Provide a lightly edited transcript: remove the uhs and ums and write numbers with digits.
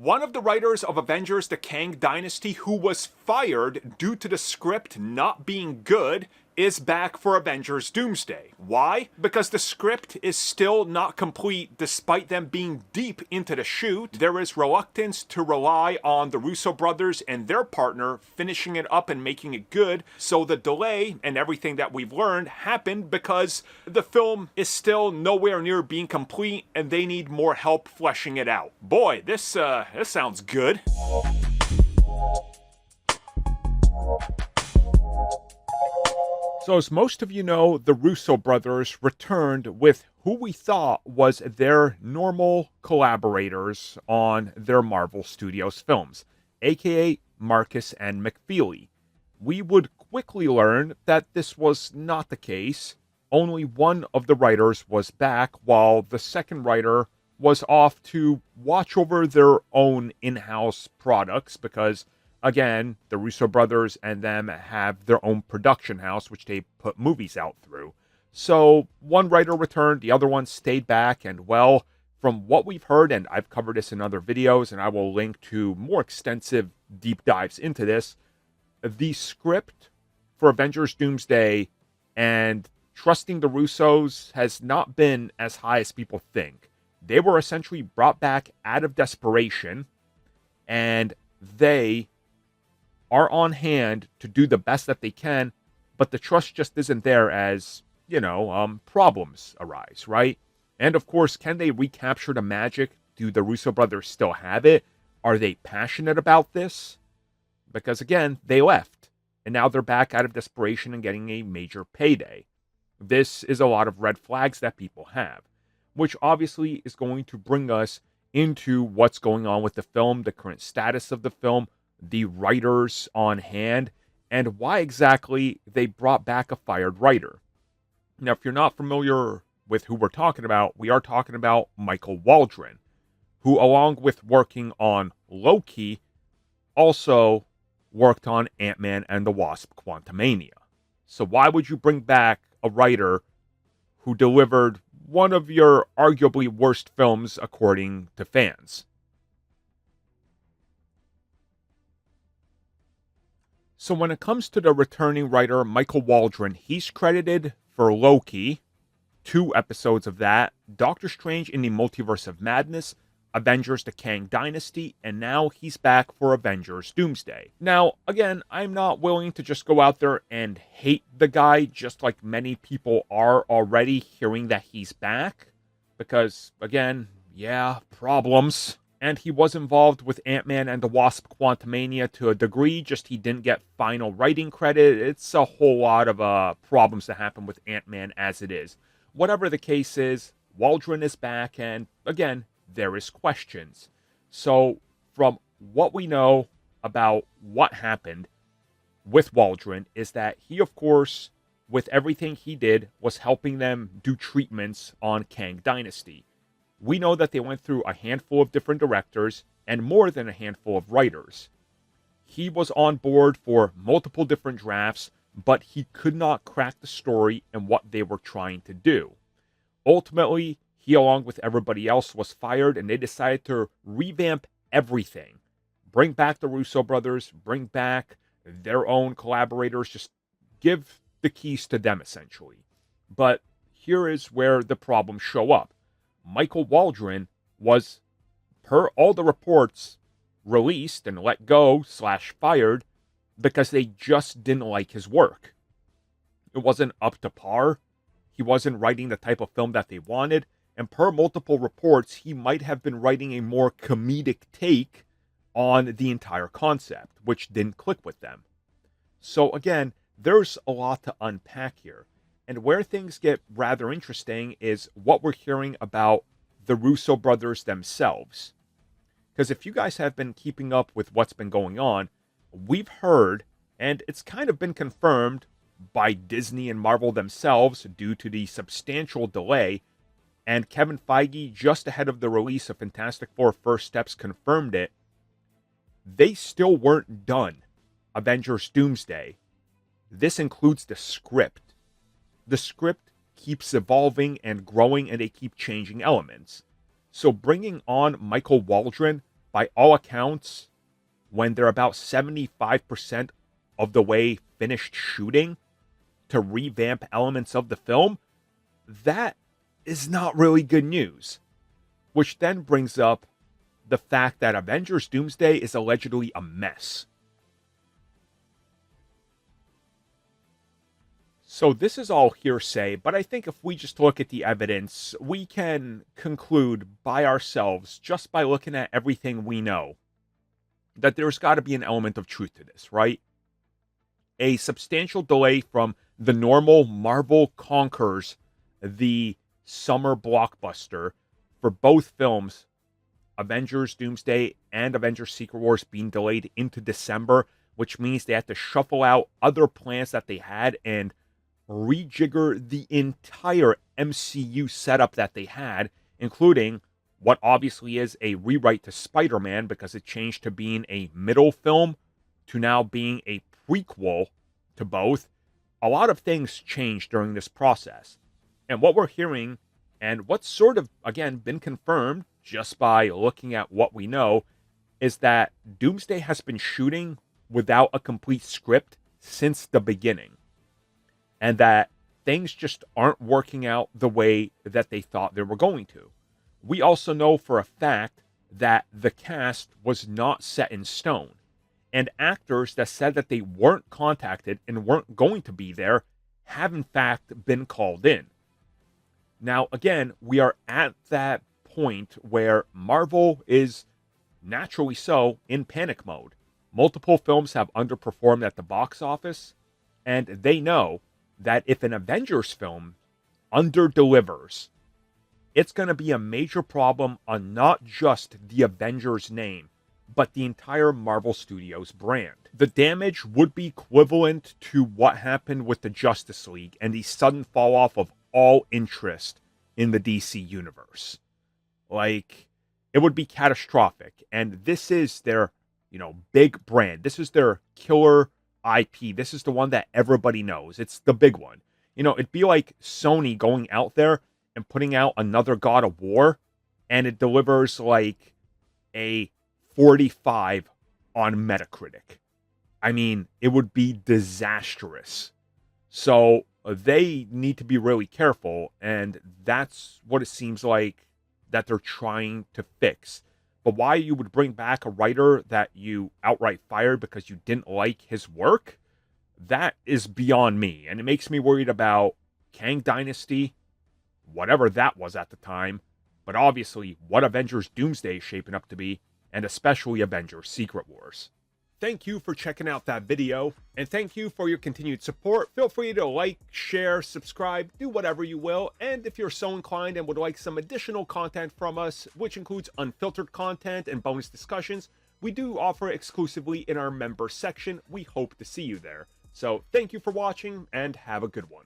One of the writers of Avengers the Kang Dynasty who was fired due to the script not being good is back for Avengers Doomsday. Why? Because the script is still not complete despite them being deep into the shoot. There is reluctance to rely on the Russo brothers and their partner finishing it up and making it good, so the delay and everything that we've learned happened because the film is still nowhere near being complete and they need more help fleshing it out. Boy, this sounds good. So as most of you know, the Russo brothers returned with who we thought was their normal collaborators on their Marvel Studios films, aka Marcus and McFeely. We would quickly learn that this was not the case. Only one of the writers was back, while the second writer was off to watch over their own in-house products because, again, the Russo brothers and them have their own production house, which they put movies out through. So one writer returned, the other one stayed back, and well, from what we've heard, and I've covered this in other videos, and I will link to more extensive deep dives into this, the script for Avengers Doomsday and trusting the Russos has not been as high as people think. They were essentially brought back out of desperation, and they are on hand to do the best that they can, but the trust just isn't there as, problems arise, right? And of course, can they recapture the magic? Do the Russo brothers still have it? Are they passionate about this? Because again, they left, and now they're back out of desperation and getting a major payday. This is a lot of red flags that people have, which obviously is going to bring us into what's going on with the film, the current status of the film, the writers on hand, and why exactly they brought back a fired writer. Now, if you're not familiar with who we're talking about, we are talking about Michael Waldron, who, along with working on Loki, also worked on Ant-Man and the Wasp: Quantumania. So why would you bring back a writer who delivered one of your arguably worst films according to fans? So when it comes to the returning writer, Michael Waldron, he's credited for Loki, 2 episodes of that, Doctor Strange in the Multiverse of Madness, Avengers the Kang Dynasty, and now he's back for Avengers Doomsday. Now, again, I'm not willing to just go out there and hate the guy just like many people are already hearing that he's back, because, again, yeah, problems. And he was involved with Ant-Man and the Wasp: Quantumania to a degree, just he didn't get final writing credit. It's a whole lot of problems that happen with Ant-Man as it is. Whatever the case is, Waldron is back, and again, there is questions. So, from what we know about what happened with Waldron is that he, of course, with everything he did, was helping them do treatments on Kang Dynasty. We know that they went through a handful of different directors and more than a handful of writers. He was on board for multiple different drafts, but he could not crack the story and what they were trying to do. Ultimately, he, along with everybody else, was fired, and they decided to revamp everything. Bring back the Russo brothers, bring back their own collaborators, just give the keys to them, essentially. But here is where the problems show up. Michael Waldron was, per all the reports, released and let go / fired because they just didn't like his work. It wasn't up to par. He wasn't writing the type of film that they wanted. And per multiple reports, he might have been writing a more comedic take on the entire concept, which didn't click with them. So again, there's a lot to unpack here. And where things get rather interesting is what we're hearing about the Russo brothers themselves. Because if you guys have been keeping up with what's been going on, we've heard, and it's kind of been confirmed by Disney and Marvel themselves due to the substantial delay, and Kevin Feige, just ahead of the release of Fantastic Four First Steps, confirmed it, they still weren't done Avengers Doomsday. This includes the script. The script keeps evolving and growing, and they keep changing elements. So bringing on Michael Waldron by all accounts, when they're about 75% of the way finished shooting to revamp elements of the film, that is not really good news. Which then brings up the fact that Avengers Doomsday is allegedly a mess. So this is all hearsay, but I think if we just look at the evidence, we can conclude by ourselves, just by looking at everything we know, that there's got to be an element of truth to this, right? A substantial delay from the normal Marvel conquers the summer blockbuster for both films, Avengers Doomsday and Avengers Secret Wars, being delayed into December, which means they have to shuffle out other plans that they had and rejigger the entire MCU setup that they had, including what obviously is a rewrite to Spider-Man because it changed to being a middle film to now being a prequel to both. A lot of things changed during this process. And what we're hearing, and what's sort of, again, been confirmed just by looking at what we know, is that Doomsday has been shooting without a complete script since the beginning. And that things just aren't working out the way that they thought they were going to. We also know for a fact that the cast was not set in stone. And actors that said that they weren't contacted and weren't going to be there have in fact been called in. Now, again, we are at that point where Marvel is, naturally so, in panic mode. Multiple films have underperformed at the box office, and they know that if an Avengers film underdelivers, it's going to be a major problem on not just the Avengers name, but the entire Marvel Studios brand. The damage would be equivalent to what happened with the Justice League and the sudden fall off of all interest in the DC universe. Like, it would be catastrophic. And this is their, big brand. This is their killer IP. This is the one that everybody knows. It's the big one. It'd be like Sony going out there and putting out another God of War, and it delivers like a 45 on Metacritic. I mean, it would be disastrous. So they need to be really careful, and that's what it seems like that they're trying to fix. But why you would bring back a writer that you outright fired because you didn't like his work, that is beyond me. And it makes me worried about Kang Dynasty, whatever that was at the time, but obviously what Avengers Doomsday is shaping up to be, and especially Avengers Secret Wars. Thank you for checking out that video, and thank you for your continued support. Feel free to like, share, subscribe, do whatever you will, and if you're so inclined and would like some additional content from us, which includes unfiltered content and bonus discussions, we do offer exclusively in our member section. We hope to see you there. So thank you for watching, and have a good one.